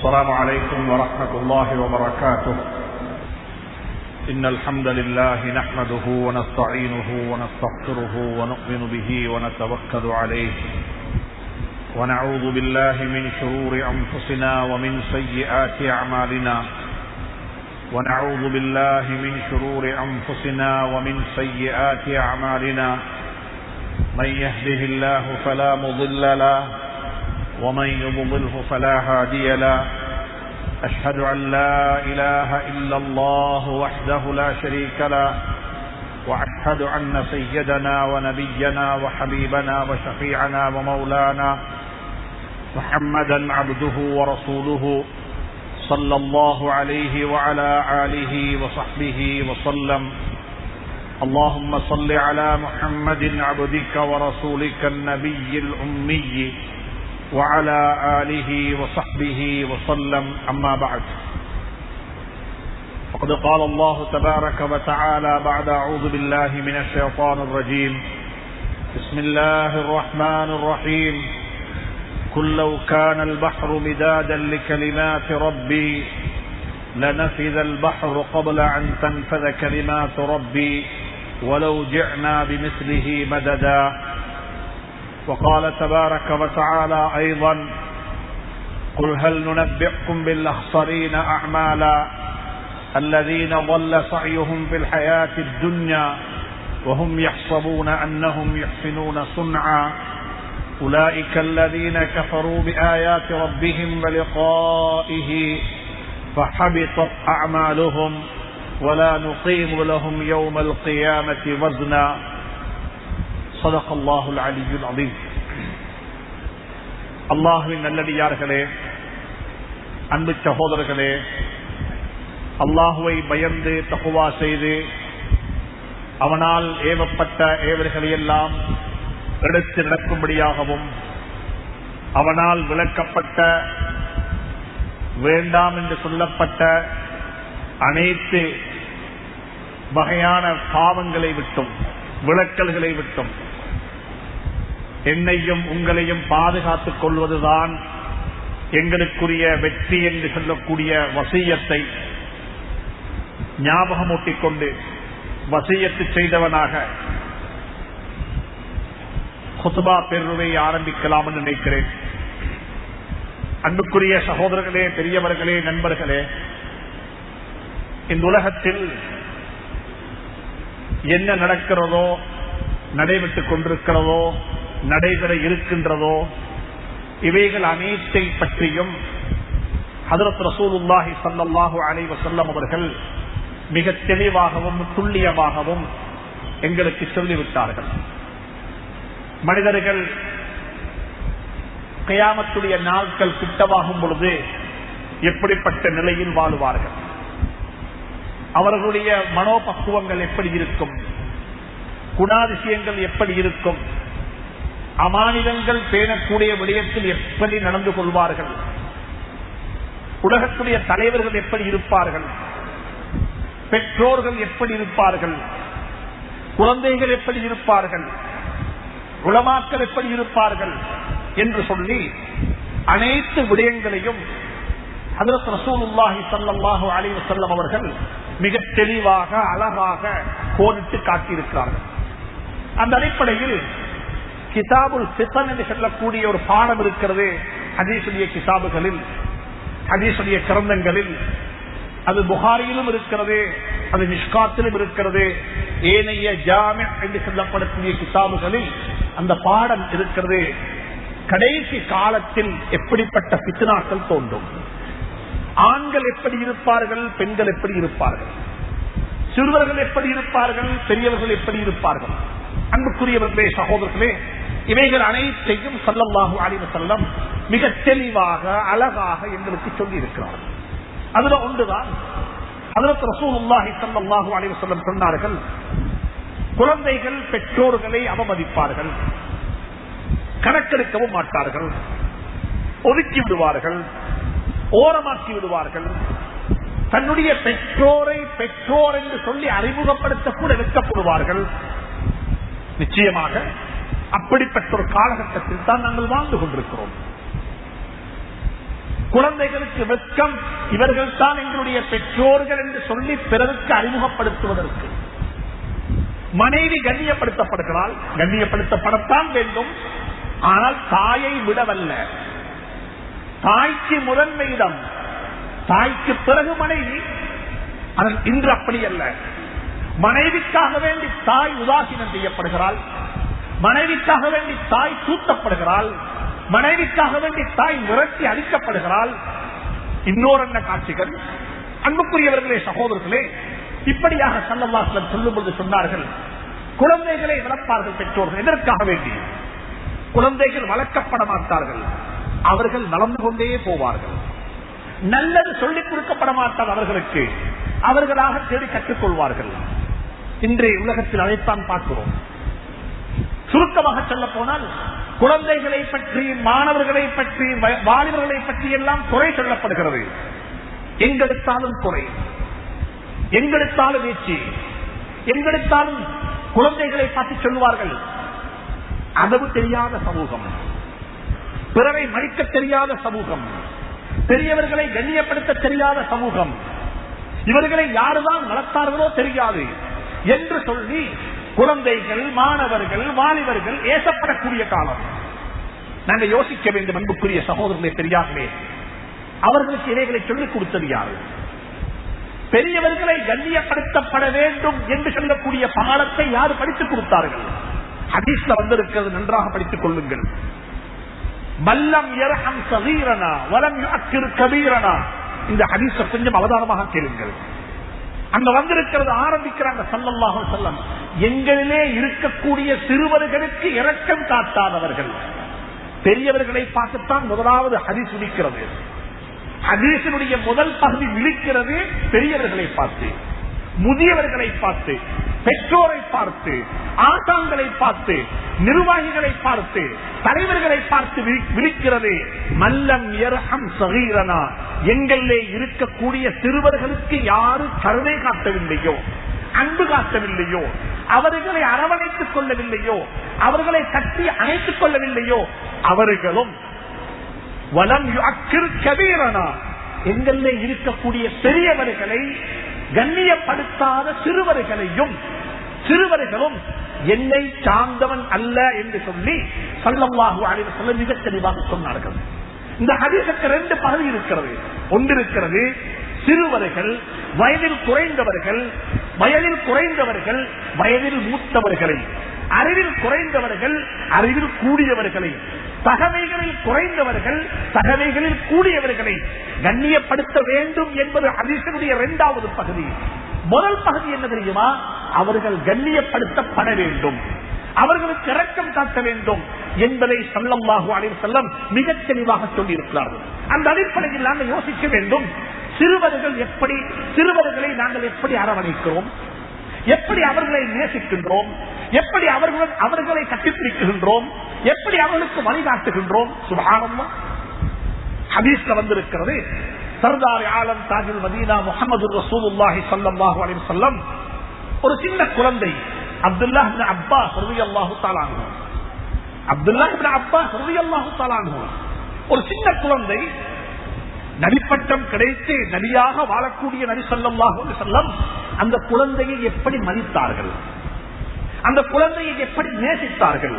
السلام عليكم ورحمة الله وبركاته. إن الحمد لله نحمده ونستعينه ونستغفره ونؤمن به ونتوكل عليه ونعوذ بالله من شرور أنفسنا ومن سيئات أعمالنا ونعوذ بالله من شرور أنفسنا ومن سيئات أعمالنا من يهده الله فلا مضل له ومن يضلله فلا هادي له. أشهد أن لا إله إلا الله وحده لا شريك له وأشهد أن سيدنا ونبينا وحبيبنا وشفيعنا ومولانا محمدا عبده ورسوله صلى الله عليه وعلى آله وصحبه وسلم. اللهم صل على محمد عبدك ورسولك النبي الأمي وعلى آله وصحبه وسلم. أما بعد، فقد قال الله تبارك وتعالى بعد أعوذ بالله من الشيطان الرجيم: بسم الله الرحمن الرحيم. قل لو كان البحر مدادا لكلمات ربي لنفذ البحر قبل أن تنفذ كلمات ربي ولو جئنا بمثله مددا. وقال تبارك وتعالى أيضا: قل هل ننبئكم بالأخسرين أعمالا الذين ضل سعيهم في الحياة الدنيا وهم يحسبون أنهم يحسنون صنعا أولئك الذين كفروا بآيات ربهم ولقائه فحبطت أعمالهم ولا نقيم لهم يوم القيامة وزنا. صدق الله العلي العظيم. அல்லாஹ்வின் நல்லடியார்களே, அன்பு சகோதரர்களே, அல்லாஹுவை பயந்து தக்வா செய்து அவனால் ஏவப்பட்ட ஏவல்களையெல்லாம் எடுத்து நடக்கும்படியாகவும் அவனால் விளக்கப்பட்ட வேண்டாம் என்று சொல்லப்பட்ட அனைத்து வகையான பாவங்களை விட்டும் விளக்கல்களை விட்டும் என்னையும் உங்களையும் பாதுகாத்துக் கொள்வதுதான் எங்களுக்குரிய வெற்றி என்று சொல்லக்கூடிய வசியத்தை ஞாபகமூட்டிக் கொண்டு வசியத்து செய்தவனாக குத்பா பெருவை ஆரம்பிக்கலாம் என்று நினைக்கிறேன். அன்புக்குரிய சகோதரர்களே, பெரியவர்களே, நண்பர்களே, இந்த உலகத்தில் என்ன நடக்கிறதோ, நடைபெற்றுக் கொண்டிருக்கிறதோ, நடைபெற இருக்கின்றதோ, இவைகள் அனைத்தை பற்றியும் ஹஜ்ரத் ரசூலுல்லாஹி ஸல்லல்லாஹு அலைஹி வஸல்லம் அவர்கள் மிக தெளிவாகவும் துல்லியமாகவும் எங்களுக்கு சொல்லிவிட்டார்கள். மனிதர்கள் கியாமத்துடைய நாட்கள் கிட்டவாகும் பொழுது எப்படிப்பட்ட நிலையில் வாழுவார்கள், அவர்களுடைய மனோபக்குவங்கள் எப்படி இருக்கும், குணாதிசயங்கள் எப்படி இருக்கும், அமானிதங்கள் பேணக்கூடிய விடயத்தில் எப்படி நடந்து கொள்வார்கள், உலகத்துடைய தலைவர்கள் எப்படி இருப்பார்கள், பெற்றோர்கள் எப்படி இருப்பார்கள், குழந்தைகள் எப்படி இருப்பார்கள், உலமாக்கள் எப்படி இருப்பார்கள் என்று சொல்லி அனைத்து விடயங்களையும் ஹஜ்ரத் ரசூலுல்லாஹி ஸல்லல்லாஹு அலைஹி வஸல்லம் அவர்கள் மிக தெளிவாக அழகாக கோடிட்டு காட்டியிருக்கிறார்கள். அந்த அடிப்படையில் கிதாபுல் ஃபித்ன் என்று சொல்லக்கூடிய ஒரு பாடம் இருக்கிறது ஹதீஸுடைய கிதாபுகளில், ஹதீஸுடைய கிரந்தங்களில். அது புகாரியிலும் இருக்கிறது, அது மிஷ்காத்திலும் இருக்கிறது, ஏனைய ஜாமி என்று சொல்லப்படக்கூடிய கிதாபுகளில் அந்த பாடம் இருக்கிறது. கடைசி காலத்தில் எப்படிப்பட்ட ஃபித்னாக்கள் தோன்றும், ஆண்கள் எப்படி இருப்பார்கள், பெண்கள் எப்படி இருப்பார்கள், சிறுவர்கள் எப்படி இருப்பார்கள், பெரியவர்கள் எப்படி இருப்பார்கள். அன்புக்குரியவர்களே, சகோதரர்களே, இவைகள் அனைத்தையும் ஸல்லல்லாஹு அலைஹி வஸல்லம் மிக தெளிவாக அழகாக எங்களுக்கு சொல்லி இருக்கிறார்கள். அதுல ஒன்றுதான் ஹஜ்ரத் ரசூலுல்லாஹி ஸல்லல்லாஹு அலைஹி வஸல்லம் சொன்னார்கள், குழந்தைகள் பெற்றோர்களை அவமதிப்பார்கள், கணக்கெடுக்கவும் மாட்டார்கள், ஒதுக்கி விடுவார்கள், ஓரமாக்கி விடுவார்கள், தன்னுடைய பெற்றோரை பெற்றோர் என்று சொல்லி அறிமுகப்படுத்த கூட வெட்கப்படுவார்கள். நிச்சயமாக அப்படிப்பட்ட ஒரு காலகட்டத்தில் தான் நாங்கள் வாழ்ந்து கொண்டிருக்கிறோம். குழந்தைகளுக்கு வெட்கம், இவர்கள் தான் எங்களுடைய பெற்றோர்கள் என்று சொல்லி பிறருக்கு அறிமுகப்படுத்துவதற்கு. மனைவி கண்ணியப்படுத்தப்படுகிறாள், கண்ணியப்படுத்தப்படத்தான் வேண்டும். ஆனால் தாயை விடவல்ல. தாய்க்கு முதன்மை இடம், தாய்க்கு பிறகு மனைவி. இன்று அப்படி அல்ல. மனைவிக்காக வேண்டி தாய் உதாசீனம் செய்யப்படுகிறாள், மனைவிக்காக வேண்டி தாய் தூத்தப்படுகிறாள், மனைவிக்காக வேண்டி தாய் விரட்டி அளிக்கப்படுகிறாள். இன்னொரு என்ன காட்சிகள்! அன்புக்குரியவர்களே, சகோதரர்களே, இப்படியாக ஸல்லல்லாஹு அலைஹி வஸல்லம் சொல்லும்போது சொன்னார்கள், குழந்தைகளை வளர்ப்பார்கள் பெற்றோர்கள். எதற்காக வேண்டி? குழந்தைகள் வளர்க்கப்பட மாட்டார்கள், அவர்கள் வளர்ந்து கொண்டே போவார்கள். நல்லது சொல்லிக் கொடுக்கப்பட மாட்டார் அவர்களுக்கு, அவர்களாக தேடி கற்றுக்கொள்வார்கள். இன்றைய உலகத்தில் அதைத்தான் பார்க்கிறோம். சுருக்கமாக சொல்ல போனால், குழந்தைகளை பற்றி, மாணவர்களை பற்றி, வாலிபர்களை பற்றி எல்லாம் குறை சொல்லப்படுகிறது. எங்கெடுத்தாலும் குறை, எங்கெடுத்தாலும் வீழ்ச்சி, எங்கெடுத்தாலும் குழந்தைகளை பார்த்து சொல்லுவார்கள் அதவு தெரியாத சமூகம், பிறரை மதிக்க தெரியாத சமூகம், பெரியவர்களை கண்ணியப்படுத்த தெரியாத சமூகம், இவர்களை யாருதான் வளர்த்தார்களோ தெரியாது என்று சொல்லி குழந்தைகள், மாணவர்கள், வாலிபர்கள் ஏசப்படக்கூடிய காலம். நாங்கள் யோசிக்க வேண்டும் அன்புக்குரிய சகோதரர்களே, பெரியார்களே, அவர்களுக்கு இவைகளை சொல்லிக் கொடுத்தது யாரு? பெரியவர்களை கண்ணியப்படுத்தப்பட வேண்டும் என்று சொல்லக்கூடிய பாடத்தை யார் படித்துக் கொடுத்தார்கள்? ஹதீஸ்ல வந்திருக்கிறது, நன்றாக படித்துக் கொள்ளுங்கள். மல்லம் யர்ஹம் ஸகீரனா வலம் யுஅக்கிர் கபீரனா. இந்த ஹதீஸை கொஞ்சம் அவதானமாக கேளுங்கள். அங்க வந்திருக்கிறது, ஆரம்பிக்கிறாங்க ஸல்லல்லாஹு அலைஹி வஸல்லம், எங்களிலே இருக்கக்கூடிய சிறுவர்களுக்கு இரக்கம் காட்டாதவர்கள். பெரியவர்களை பார்த்துத்தான் முதலாவது ஹதீஸ் விழிக்கிறது. ஹதீஸினுடைய முதல் பகுதி விழிக்கிறது பெரியவர்களை பார்த்து, முதியவர்களை பார்த்து, பெற்றோரை பார்த்து, ஆசான்களை பார்த்து, நிர்வாகிகளை பார்த்து, தலைவர்களை பார்த்து விழிக்கிறது. மல்லம் யர்ஹம் ஸகீரனா, எங்களிலே இருக்கக்கூடிய சிறுவர்களுக்கு யாரு கருணை காட்டவில்லையோ, அன்பு காட்டவில்லையோ, அவர்களை அரவணைத்துக் கொள்ளவில்லையோ, அவர்களை கட்டி அணைத்துக் கொள்ளவில்லையோ, அவர்களும் வலம் யுஅக்கிர் கபீரனா, எங்களிலே இருக்கக்கூடிய பெரியவர்களை கண்ணியப்படுத்தாத சிறுவர்களையும், சிறுவர்களும் என்னை சார்ந்தவன் அல்ல என்று சொல்லி ஸல்லல்லாஹு அலைஹி வஸல்லம் மிக தெளிவாக சொன்னார்கள். இந்த ஹதீஸுக்கு ரெண்டு பகுதி இருக்கிறது. ஒன்று இருக்கிறது, சிறுவர்கள், வயதில் குறைந்தவர்கள், வயதில் குறைந்தவர்கள், வயதில் மூத்தவர்களை, அறிவில் குறைந்தவர்கள், அறிவில் கூடியவர்களை, தகவைகளில் குறைந்தவர்கள், தகவைகளில் கூடியவர்களை கண்ணியப்படுத்த வேண்டும் என்பது ஹதீஸினுடைய இரண்டாவது பகுதி. முதல் பகுதி என்ன தெரியுமா? அவர்கள் கண்ணியப்படுத்தப்பட வேண்டும், அவர்களுக்கு இரக்கம் காட்ட வேண்டும் என்பதை ஸல்லல்லாஹு அலைஹி வஸல்லம் மிகத் தெளிவாக சொல்லி இருக்கிறார்கள். அந்த அடிப்படையில் நாங்கள் யோசிக்க வேண்டும், சிறுவர்கள் எப்படி, சிறுவர்களை நாங்கள் எப்படி அரவணைக்கிறோம், எப்படி அவர்களை நேசிக்கின்றோம், எப்படி அவர்களை கட்டிப்பிடிக்கின்றோம், எப்படி அவர்களுக்கு வழிகாட்டுகின்றோம். சுப்ஹானல்லாஹ், ஹதீஸ்ல வந்திருக்கிறது, சர்தார் ஆலம் தாஜுல் மதீனா முஹம்மது ரசூலுல்லாஹி ஸல்லல்லாஹு அலைஹி வஸல்லம் ஒரு சின்ன குழந்தை அப்துல்லாஹ் இப்னு அப்பாஸ் ரலியல்லாஹு தஆலா அன்ஹு, அப்துல்லாஹ் இப்னு அப்பாஸ் ரலியல்லாஹு தஆலா அன்ஹு ஒரு சின்ன குழந்தை, நபிப்பட்டம் கிடைத்து நபியாக வாழக்கூடிய நபி ஸல்லல்லாஹு அலைஹி வஸல்லம் அந்த குழந்தையை எப்படி மதித்தார்கள், அந்த குழந்தையை எப்படி நேசித்தார்கள்,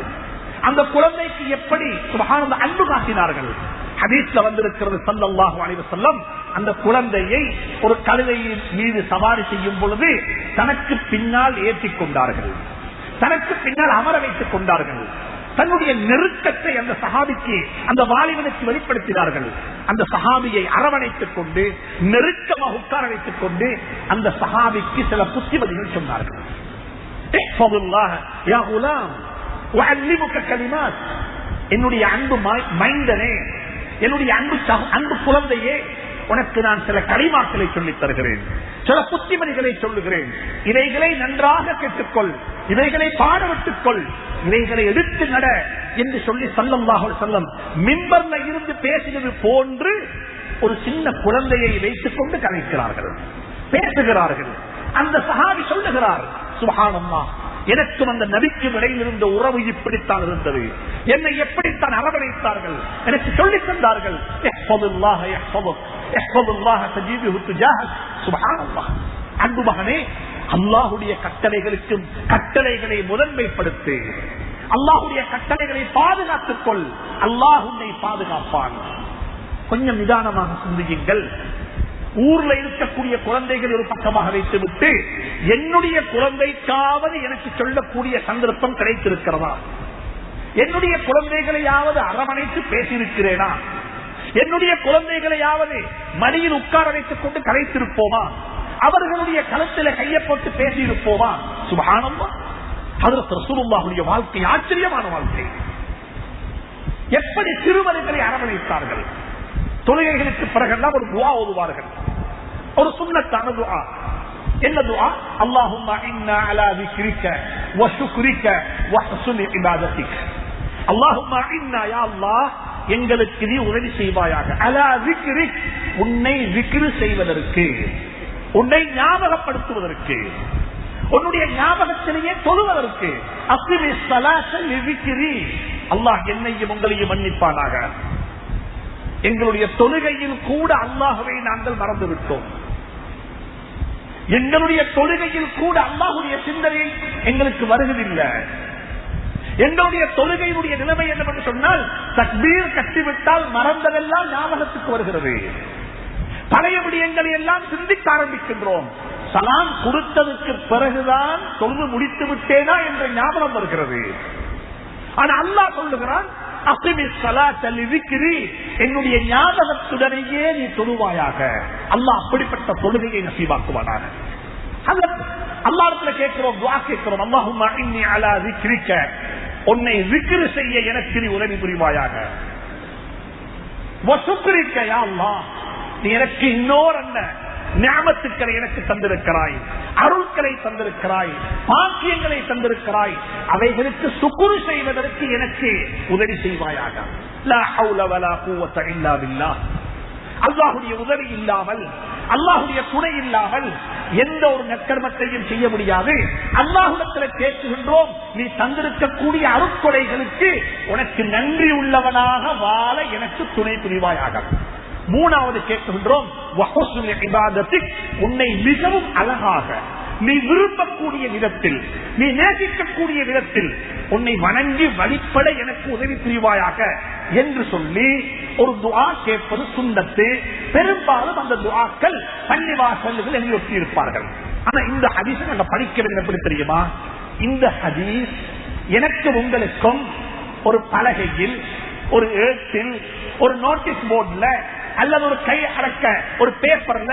அந்த குழந்தைக்கு எப்படி சுப்ஹானல்லாஹ் அன்பு காட்டினார்கள். ஹதீஸ்ல வந்திருக்கிறது, ஸல்லல்லாஹு அலைஹி வஸல்லம் அந்த குழந்தையை ஒரு கழுதையின் மீது சவாரி செய்யும் பொழுது தனக்கு பின்னால் ஏற்றிக் கொண்டார்கள், தனக்கு பின்னால் அமர வைத்துக் கொண்டார்கள். தன்னுடைய நெருக்கத்தை அந்த சஹாபிக்கு, அந்த வாலிபனுக்கு வெளிப்படுத்தினார்கள். அந்த சஹாபியை அரவணைத்துக் கொண்டு, நெருக்கமாக உட்கார வைத்துக் கொண்டு அந்த சஹாபிக்கு சில புத்திமதிகள் சொன்னார்கள். என்னுடைய அன்பு மைந்தனே, என்னுடைய அன்பு குழந்தையே, உனக்கு நான் சில கலிமாக்களை சொல்லித் தருகிறேன், சில புத்திமதிகளை சொல்லுகிறேன், இவைகளை நன்றாக கேட்டுக்கொள், இவைகளை பாடவிட்டுக் கொள், இவைகளை எடுத்து நட என்று சொல்லி ஸல்லல்லாஹு அலைஹி வஸல்லம் மிம்பர்ல இருந்து பேசினது போன்று ஒரு சின்ன குழந்தையை வைத்துக் கொண்டு கலைக்கிறார்கள், பேசுகிறார்கள். அந்த சஹாபி சொல்லுகிறார், சுப்ஹானல்லாஹ், எனக்கும் அந்த நபிக்கும் இடையில் இருந்த உறவு இப்படித்தான் இருந்தது. என்னை எப்படித்தான் அரவணைத்தார்கள், எனக்கு சொல்லித் தந்தார்கள். அன்பு மகனே, அல்லாஹுடைய கட்டளைகளுக்கும் கட்டளைகளை முதன்மைப்படுத்து. அல்லாஹுடைய கட்டளைகளை பாதுகாத்துக் கொள், அல்லாஹ் உன்னை பாதுகாப்பான். கொஞ்சம் நிதானமாக சிந்தியுங்கள். ஊர்ல இருக்கக்கூடிய குழந்தைகள் ஒரு பக்கமாக வைத்துவிட்டு என்னுடைய குழந்தைக்காவது எனக்கு சொல்லக்கூடிய சந்தர்ப்பம் கிடைத்திருக்கிறதா? என்னுடைய குழந்தைகளையாவது அரவணைத்து பேசியிருக்கிறேனா? என்னுடைய குழந்தைகளையாவது மடியில் உட்கார வைத்துக் கொண்டு கலைத்திருப்போமா? அவர்களுடைய கழுத்தில கையை போட்டு பேசியிருப்போமா? சுப்ஹானல்லாஹ். ஹஜ்ரத் ரசூலுல்லாஹுடைய வாழ்க்கை ஆச்சரியமான வாழ்க்கை. எப்படி சிறுவர்களை அரவணைத்தார்கள். தொழுகைகளுக்கு பிறகெல்லாம் ஒரு துஆ ஓதுவார்கள், ஒரு சுன்னத்தான துஆ. என்ன துஆ? அல்லாஹும்ம இன்னா அலா ذிக்ரிக வ ஷுக்ரிக வ ஹுஸ்னி இபாதத்திக. அல்லாஹும்ம இன்னா, யா அல்லாஹ், எங்களுக்கு நீ உதவி செய்வாயாக. அலா ذிக்ரிக், உன்னை ذிக்ர் செய்வதற்கு, உன்னை ஞாபகப்படுத்துவதற்கு, உன்னுடைய ஞாபகத்திலேயே தொழுவதற்கு. அக்மி ஸலாத்த லிذிக்ரி, அல்லாஹ் என்னையும் உங்களையும் மன்னிப்பானாக. எங்களுடைய தொழுகையில் கூட அல்லாஹ்வை நாங்கள் மறந்துவிட்டோம். எங்களுடைய தொழுகையில் கூட அல்லாஹ்வுடைய சிந்தனை எங்களுக்கு வருவதில்லை. எங்களுடைய தொழுகையினுடைய நிலைமை என்னவென்று சொன்னால், தக்பீர் கட்டிவிட்டால் மறந்ததெல்லாம் ஞாபகத்துக்கு வருகிறது. பழைய விடயங்களை எல்லாம் சிந்திக்க ஆரம்பிக்கின்றோம். சலாம் கொடுத்ததற்கு பிறகுதான் தொழுது முடித்து விட்டேனா என்ற ஞாபகம் வருகிறது. ஆனா அல்லாஹ் சொல்லுகிறான், என்னுடைய ஞாபகத்துடனேயே நீ தொழுவாயாக. அல்லாஹ் அப்படிப்பட்ட தொழுகையை நசீபாக்குவானாக. அல்லாஹ்விடத்தில் கேட்கிறோம், துஆ கேட்கிறோம். அல்லாஹும்ம இன்னி அலா ذிக்ரிக, உன்னை ذிக்ர் செய்ய எனக்கு நீ உதவி புரிவாயாக. வ ஷுக்ரிக, யா அல்லாஹ், நீ எனக்கு இன்னொரு என்ன நிஅமத்துக்களை எனக்கு தந்திருக்கிறாய், அருள்களை தந்திருக்கிறாய், பாக்கியங்களை தந்திருக்கிறாய். அவைகளுக்கு சுக்ர் செய்வதற்கு எனக்கு உதவி செய்வாயாக. லா ஹவுல வலா குவத இல்லா பில்லாஹ். அல்லாஹ்வுடைய உதவி இல்லாமல், அல்லாஹ்வுடைய துணை இல்லாமல் எந்த ஒரு நற்கர்மத்தையும் செய்ய முடியாது. அல்லாஹ்விடத்தில் கேட்கின்றோம், நீ தந்திருக்கக்கூடிய அருட்கொடைகளுக்கு உனக்கு நன்றி உள்ளவனாக வாழ எனக்கு துணை புரிவாயாக. மூணாவது கேட்கின்றோம், உன்னை மிகவும் அழகாக, நீ விரும்பக்கூடிய விதத்தில், நீ நேசிக்கக்கூடிய விதத்தில் உன்னை வணங்கி வழிபட எனக்கு உதவி புரிவாயாக என்று சொல்லி ஒரு துஆ கேட்பது சுன்னத்து. பெரும்பாலும் அந்த துஆக்கள் பள்ளிவாசல்கள் எழுதி இருப்பார்கள். ஆனா இந்த ஹதீஸை நாங்க படிக்கிறது எப்படி தெரியுமா? இந்த ஹதீஸ் எனக்கு உங்களுக்கும் ஒரு பலகையில், ஒரு ஏட்டில், ஒரு நோட்டீஸ் போர்டுல அல்லது ஒரு கை அடக்க ஒரு பேப்பர்ல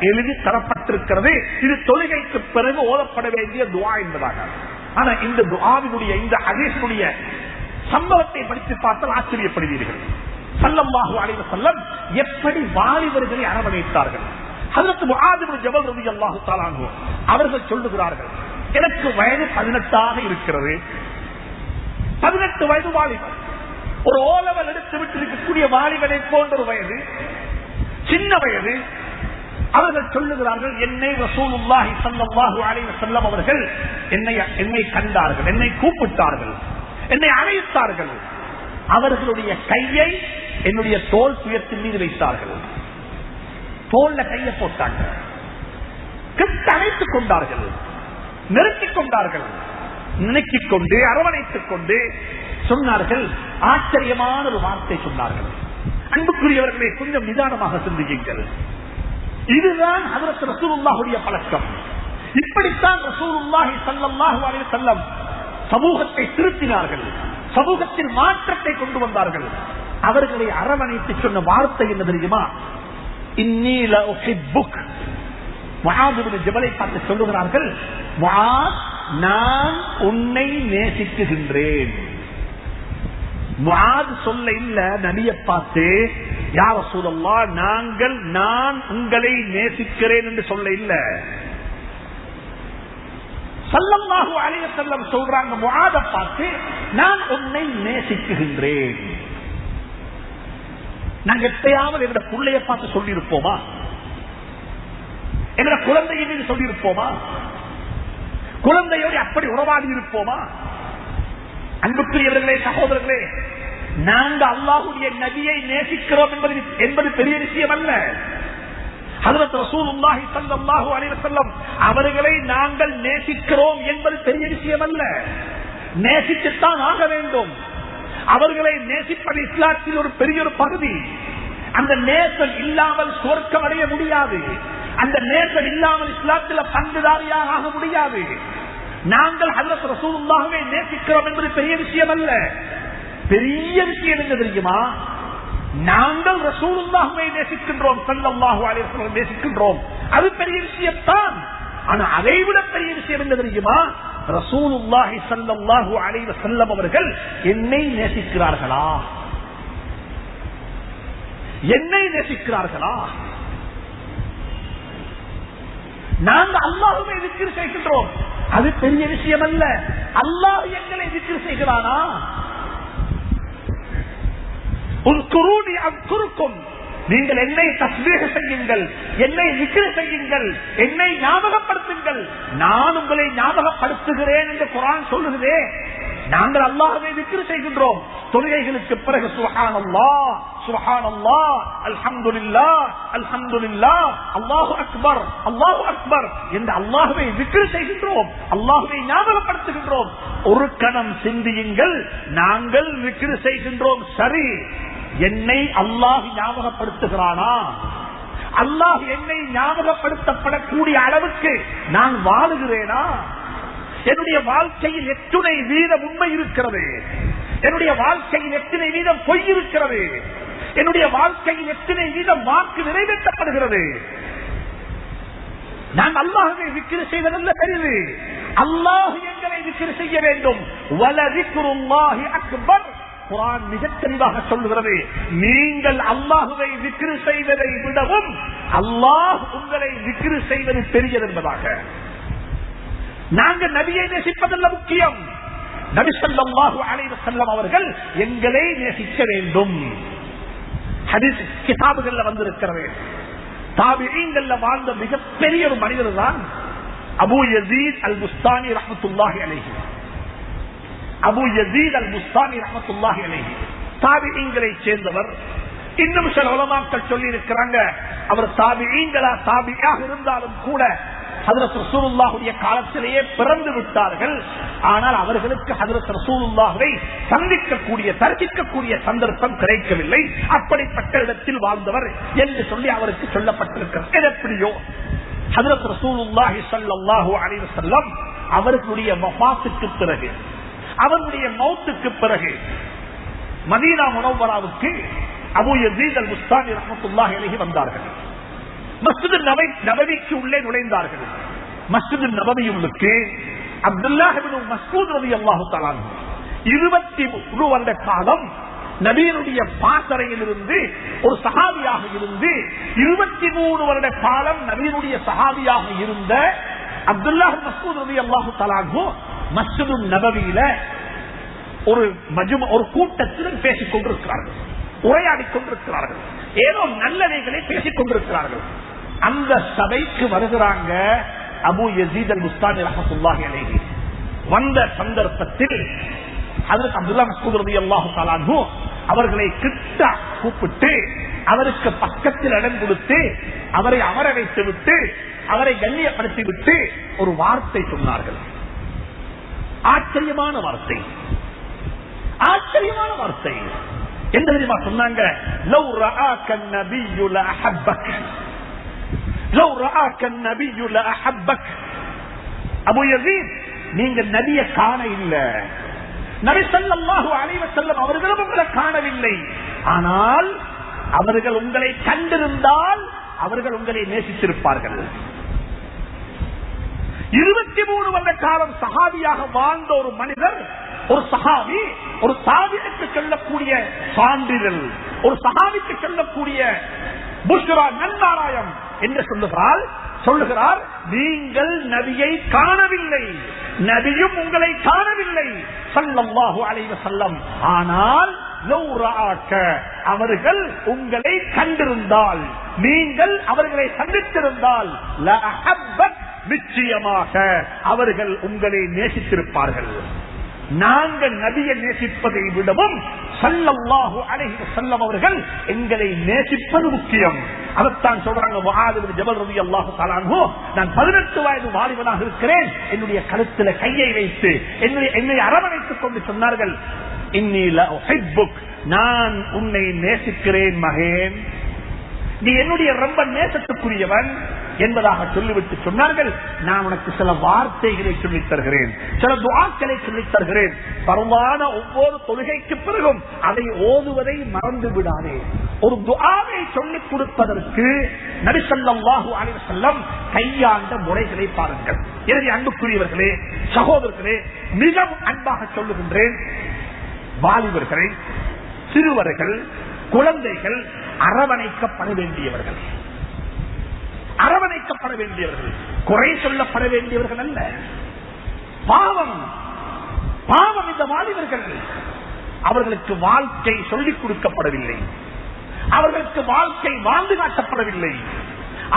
எழுதி தரப்பட்டிருக்கிறது. இது தொழுகைக்கு பிறகு ஓதப்பட வேண்டிய துஆ என்பதாக. ஆனா இந்த துஆவினுடைய, இந்த ஹதீஸுடைய சம்பவத்தை படித்து பார்த்தால் ஆச்சரியப்படுவீர்கள். ஸல்லல்லாஹு அலைஹி வஸல்லம் எப்படி வாலிபர்களை அரவணைத்தார்கள். ஹஜ்ரத் முஆத் இப்னு ஜபல் ரலியல்லாஹு தஆலா அன்ஹு அவர்கள் சொல்லுகிறார்கள், எனக்கு வயது 18 இருக்கிறது. 18 வயது வாலிபர், ஒரு ஓலவல் எடுத்து விட்டு இருக்கக்கூடிய வாலிபனை போன்ற ஒரு வயது, சின்ன வயது. அவர்கள் சொல்லுகிறார்கள், என்னை ரசூலுல்லாஹி ஸல்லல்லாஹு அலைஹி வஸல்லம் அவர்கள் என்னை கண்டார்கள், என்னை கூப்பிட்டார்கள், என்னை அழைத்தார்கள். அவர்களுடைய கையை என்னுடைய தோல் சுயத்தின் மீது வைத்தார்கள். தோல்ல கையை போட்டாங்க, கிட்ட அணைத்துக் கொண்டார்கள், நெருக்கிக் கொண்டார்கள், நினைக்கிக் கொண்டு அரவணைத்துக் கொண்டு சொன்னார்கள். ஆச்சரியமான ஒரு வார்த்தை சொன்னார்கள். அன்புக்குரியவர்களை கொஞ்சம் நிதானமாக சிந்தியுங்கள். இதுதான் ஹஜ்ரத் ரசூலுல்லாஹுடைய பழக்கம். இப்படித்தான் ரசூலுல்லாஹி ஸல்லல்லாஹு அலைஹி வஸல்லம் சமூகத்தை திருத்தினார்கள், சமூகத்தில் மாற்றத்தை கொண்டு வந்தார்கள். அவர்களை அரவணைத்து சொன்ன வார்த்தை என்ன தெரியுமா? இன்னீ லஉஹிப்புக். முஆத் இப்னு ஜபலை பார்த்து சொல்லுகிறார்கள், முஆத், நான் உன்னை நேசிக்குகின்றேன். முஆத் சொல்ல இல்ல, நபியை பார்த்து யா ரசூலல்லாஹ், நான் உங்களை நேசிக்கிறேன் என்று சொல்ல இல்ல. ஸல்லல்லாஹு அலைஹி வஸல்லம் சொல்றாங்க, முஆத பார்த்து நான் உன்னை நேசிக்குகின்றேன். நாங்க எப்பயாவது எங்க பிள்ளைய பார்த்து சொல்லி இருப்போமா? எங்க குழந்தையை மீது சொல்லி இருப்போமா? குழந்தையோடு அப்படி உறவாடி இருப்போமா? அன்புக்குரியவர்களே, சகோதரர்களே, நாங்கள் அல்லாஹ்வுடைய நபியை நேசிக்கிறோம் என்பது பெரிய விஷயம் அல்ல. ஹஜ்ரத் ரசூலுல்லாஹி ஸல்லல்லாஹு அலைஹி வஸல்லம் அவர்களை நாங்கள் நேசிக்கிறோம் என்பது பெரிய விஷயம் அல்ல. நேசித்துத்தான் ஆக வேண்டும். அவர்களை நேசிப்பது இஸ்லாத்தில் ஒரு பெரிய ஒரு பகுதி. அந்த நேசம் இல்லாமல் சொர்க்கம் அடைய முடியாது. அந்த நேசம் இல்லாமல் இஸ்லாத்தில் பங்குதாரியாக ஆக முடியாது. நாங்கள் ஹஜ்ரத் ரசூலுல்லாஹ்வை நேசிக்கிறோம் என்பது பெரிய விஷயம் அல்ல. பெரிய விஷயம் என்ன தெரியுமா? நாங்கள் ரசூலுல்லாஹ்வை நேசிக்கின்றோம், ஸல்லல்லாஹு அலைஹி வஸல்லம் நேசிக்கின்றோம். அது பெரிய விஷயம்தான். ஆனா அதை விட பெரிய விஷயம் என்ன தெரியுமா? ரசூலுல்லாஹி ஸல்லல்லாஹு அலைஹி வஸல்லம் அவர்கள் என்னை நேசிக்கிறார்களா? என்னை நேசிக்கிறார்களா? நாங்கள் அல்லாஹ்வை திக்ர் செய்கின்றோம், அது பெரிய விஷயம் அல்ல. அல்லாஹ் எங்களை திக்ர் செய்கிறானா? உஸ்குரூனி அஸ்குருக்கும், நீங்கள் என்னை தஸ்பீஹ் செய்யுங்கள், என்னை திக்ர் செய்யுங்கள், என்னை ஞாபகப்படுத்துங்கள், நான் உங்களை ஞாபகப்படுத்துகிறேன் என்று குர்ஆன் சொல்லுகிறதே. நாங்கள் அல்லாஹ்வை திக்ர் செய்கின்றோம். தொழுகைகளுக்கு பிறகு சுப்ஹானல்லாஹ் சுப்ஹானல்லாஹ் அல்ஹம்துலில்லாஹ் அல்ஹம்துலில்லாஹ் அல்லாஹு அக்பர் அல்லாஹு அக்பர் என்று அல்லாஹ்வை திக்ர் செய்கின்றோம், அல்லாஹ்வை ஞாபகப்படுத்துகின்றோம். ஒரு கணம் சிந்தியுங்கள், நாங்கள் திக்ர் செய்கின்றோம் சரி, என்னை அல்லாஹ் ஞாபகப்படுத்துகிறானா? அல்லாஹ் என்னை ஞாபகப்படுத்தப்படக்கூடிய அளவுக்கு நான் வாழுகிறேனா? என்னுடைய வாழ்க்கையில் எத்தனை வீதம் உண்மை இருக்கிறது? என்னுடைய வாழ்க்கையில் எத்தனை வீதம் பொய் இருக்கிறது? என்னுடைய வாழ்க்கையில் எத்தனை வீதம் வாக்கு நிறைவேற்றப்படுகிறது? நான் அல்லாஹ்வை திக்ர் செய்ததல்ல பெரிது, அல்லாஹ் எங்களை திக்ர் செய்ய வேண்டும். வலதிக்ருல்லாஹி அக்பர். குர்ஆன் மிக தெளிவாக சொல்லுகிறது, நீங்கள் அல்லாஹ்வை திக்ர் செய்வதை விடவும் அல்லாஹ் உங்களை திக்ர் செய்வது பெரியது என்பதாக. நாங்கள் நபியை நேசிப்பதல்ல முக்கியம், நபி ஸல்லல்லாஹு அலைஹி வஸல்லம் அவர்கள் எங்களை நேசிக்க வேண்டும். ஹதீஸ் கிதாபுகள்ல வந்திருக்கிறது. தாபிஈன்கள்ல வாழ்ந்த மிகப்பெரிய ஒரு மனிதர் தான் அபூ யஸீத் அல் புஸ்தானி ரஹ்மத்துல்லாஹி அலைஹி. அபூ யஸீத் அல் புஸ்தானி ரஹ்மத்துல்லாஹி அலைஹி தாபிஈன்களை சேர்ந்தவர். இன்னும் சில உலமாக்கள் சொல்லி இருக்கிறாங்க, அவர் தாபிஈன்களா தாபியாக இருந்தாலும் கூட ஹஜ்ரத் ரசூலுல்லாஹுடைய காலத்திலேயே பிறந்து விட்டார்கள். ஆனால் அவர்களுக்கு ஹஜ்ரத் ரசூலுல்லாஹை சந்திக்கக்கூடிய தரிசிக்கக்கூடிய சந்தர்ப்பம் கிடைக்கவில்லை. அப்படிப்பட்ட இடத்தில் வாழ்ந்தவர் என்று சொல்லி அவருக்கு சொல்லப்பட்டிருக்கிறது. எப்படியோ ஹஜ்ரத் ரசூலுல்லாஹி ஸல்லல்லாஹு அலைஹி வஸல்லம் அவர்களுடைய வஃபாத்துக்கு பிறகு, அவருடைய மௌத்துக்கு பிறகு மதீனா முனவ்வராவுக்கு அபூ யஸீத் அல் புஸ்தானி ரஹ்மத்துல்லாஹி அலைஹி வந்தார்கள். மஸ்ஜித் நபவிக்கு உள்ளே நுழைந்தார்கள். மஸ்ஜித் நபவியுக்கு அப்துல்லாஹ் இப்னு மஸ்ஊத் ரலியல்லாஹு தஆலா 23 வருட காலம் நபியினுடைய பாசறையில் இருந்து ஒரு சஹாபியாக இருந்து 23 வருட காலம் நபியினுடைய சஹாபியாக இருந்த அப்துல்லாஹ் மஸ்ஊத் ரலியல்லாஹு தஆலா மஸ்ஜித் நபவியில ஒரு கூட்டத்துடன் பேசிக் கொண்டிருக்கிறார்கள், உரையாடிக் கொண்டிருக்கிறார்கள், ஏதோ நல்லவைகளை பேசிக் கொண்டிருக்கிறார்கள். அந்த சபைக்கு வருகிறாங்க அபூ யஸீத் அல் புஸ்தானி ரஹ்மத்துல்லாஹி அலைஹி. வந்த சந்தர்ப்பத்தில் ஹஜ்ரத் அப்துல்லாஹ் மஸ்ஊத் ரலியல்லாஹு தஆலா அன்ஹு அவர்களை கிட்ட கூப்பிட்டு அவருக்கு பக்கத்தில் இடம் கொடுத்து அவரை அமர வைத்து விட்டு அவரை கண்ணியப்படுத்தி விட்டு ஒரு வார்த்தை சொன்னார்கள். ஆச்சரியமான வார்த்தை, ஆச்சரியமான வார்த்தை. என்ன தெரியுமா சொன்னாங்க? லவ் ரஆக النبي لأحبك لو رآك النبي لأحبك. அபூ யஸீத், நீங்க நபியை காண இல்ல, நபி ஸல்லல்லாஹு அலைஹி வஸல்லம் அவர்களும் உங்களை காணவில்லை. ஆனால் அவர்கள் உங்களை கண்டிருந்தால் அவர்கள் உங்களை நேசித்திருப்பார்கள். 23 வருட காலம் சஹாபியாக வாழ்ந்த ஒரு மனிதர், ஒரு சஹாபி, ஒரு தாபிக்கு சொல்லக்கூடிய சான்றிதழ், ஒரு சஹாபிக்கு சொல்லக்கூடிய புஷ்ரா நன்மாராயம் என்று சொல்லுகிறார், நீங்கள் நபியை காணவில்லை, நபியும் உங்களை காணவில்லை ஸல்லல்லாஹு அலைஹி வஸல்லம். ஆனால் லவ் ரஆக, அவர்கள் உங்களை கண்டிருந்தால், நீங்கள் அவர்களை சந்தித்திருந்தால், லஅஹப்பக், நிச்சயமாக அவர்கள் உங்களை நேசித்திருப்பார்கள். நாங்கள் நபியை நேசிப்பதை விடவும் ஸல்லல்லாஹு அலைஹி வஸல்லம் அவர்கள் எங்களை நேசிப்பது முக்கியம். அதைத்தான் சொல்றாங்க முஆத் இப்னு ஜபல் ரலியல்லாஹு தஆலா அன்ஹு, நான் 18 வயது வாலிபனாக இருக்கிறேன், என்னுடைய கழுத்தில் கையை வைத்து என்னை அரவணைத்துக் கொண்டு சொன்னார்கள், இன்னி லஉஹிப்புக், நான் உன்னை நேசிக்கிறேன் மகன், நீ என்னுடைய ரொம்ப நேசத்துக்குரியவன் என்பதாக சொல்லிவிட்டு சொன்னார்கள், நான் உனக்கு சில வார்த்தைகளை சொல்லித் தருகிறேன், சில துஆக்களை சொல்லித் தருகிறேன். பரவான ஒவ்வொரு தொழுகைக்கு பிறகும் அதை ஓதுவதை மறந்து விடாதே. ஒரு துஆவை சொல்லிக் கொடுப்பதற்கு நபி ஸல்லல்லாஹு அலைஹி வஸல்லம் கையாண்ட முறைகளை பாருங்கள். எனவே அன்புக்குரியவர்களே, சகோதரர்களே, மிகவும் அன்பாக சொல்லுகின்றேன், வாலிபர்கள், சிறுவர்கள், குழந்தைகள் அரவணைக்கப்பட வேண்டியவர்கள், அரவணைக்கப்பட வேண்டியவர்கள், குறை சொல்லப்பட வேண்டியவர்கள் அல்ல. பாவம் பாவம் இந்த வாலிபர்கள், அவர்களுக்கு வாழ்க்கை சொல்லிக் கொடுக்கப்படவில்லை, அவர்களுக்கு வாழ்க்கை வாழ்ந்து காட்டப்படவில்லை,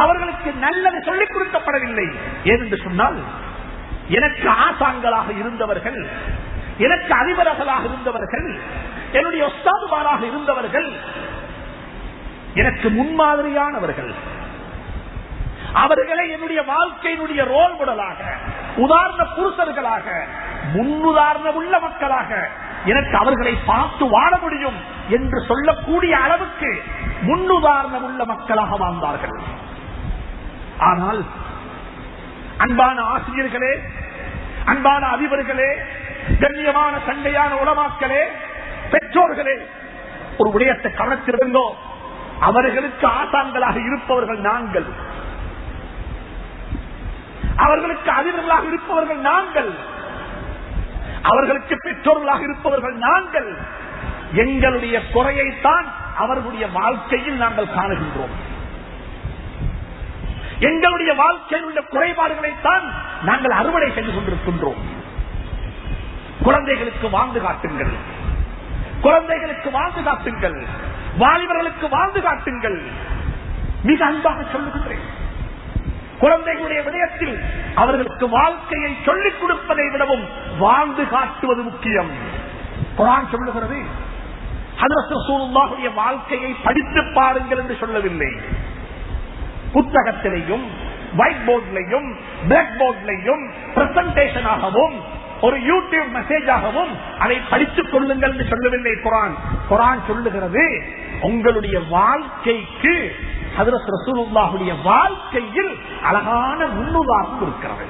அவர்களுக்கு நல்லது சொல்லிக் கொடுக்கப்படவில்லை. ஏனென்று சொன்னால், எனக்கு ஆசான்களாக இருந்தவர்கள், எனக்கு அதிபர்களாக இருந்தவர்கள், என்னுடைய உஸ்தாதுமாராக இருந்தவர்கள், எனக்கு முன்மாதிரியானவர்கள், அவர்களை என்னுடைய வாழ்க்கையினுடைய ரோல் மாடலாக, உதாரண புருஷர்களாக, முன்னுதாரண உள்ள மக்களாக எனக்கு அவர்களை பார்த்து வாழ முடியும் என்று சொல்லக்கூடிய அளவுக்கு முன்னுதாரணம் உள்ள மக்களாக வாழ்ந்தார்கள். ஆனால் அன்பான ஆசிரியர்களே, அன்பான அதிபர்களே, கண்ணியமான சண்டையான உலமாக்களே, பெற்றோர்களே, ஒரு விடயத்தை கவனத்திலிருந்தோ, அவர்களுக்கு ஆசான்களாக இருப்பவர்கள் நாங்கள், அவர்களுக்கு அதிபர்களாக இருப்பவர்கள் நாங்கள், அவர்களுக்கு பெற்றோர்களாக இருப்பவர்கள் நாங்கள். எங்களுடைய குறையைத்தான் அவர்களுடைய வாழ்க்கையில் நாங்கள் காணுகின்றோம், எங்களுடைய வாழ்க்கையில் உள்ள குறைபாடுகளைத்தான் நாங்கள் அறுவடை செய்து கொண்டிருக்கின்றோம். குழந்தைகளுக்கு வாழ்ந்து காட்டுங்கள், குழந்தைகளுக்கு வாழ்ந்து காட்டுங்கள், வாலிபர்களுக்கு வாழ்ந்து காட்டுங்கள். மிக அன்பாக சொல்லுகின்றேன், குழந்தைகளுடைய விடயத்தில் அவர்களுக்கு வாழ்க்கையை சொல்லிக் கொடுப்பதை விடவும் வாழ்ந்து காட்டுவது முக்கியம். குர்ஆன் சொல்லுகிறது, ஹஜ்ரத் ரசூலுல்லாஹுடைய வாழ்க்கையை படித்து பாருங்கள் என்று சொல்லவில்லை. புத்தகத்திலையும் ஒயிட் போர்டிலையும் பிளாக் போர்டிலையும் பிரசன்டேஷனாகவும் ஒரு யூடியூப் மெசேஜாகவும் அதை படித்துக் கொள்ளுங்கள் என்று சொல்லவில்லை குர்ஆன். குர்ஆன் சொல்லுகிறது, உங்களுடைய வாழ்க்கைக்கு ஹஜ்ரத் ரசூலுல்லாஹுடைய வாழ்க்கையில் அழகான முன்னுதாரணம் இருக்கிறது.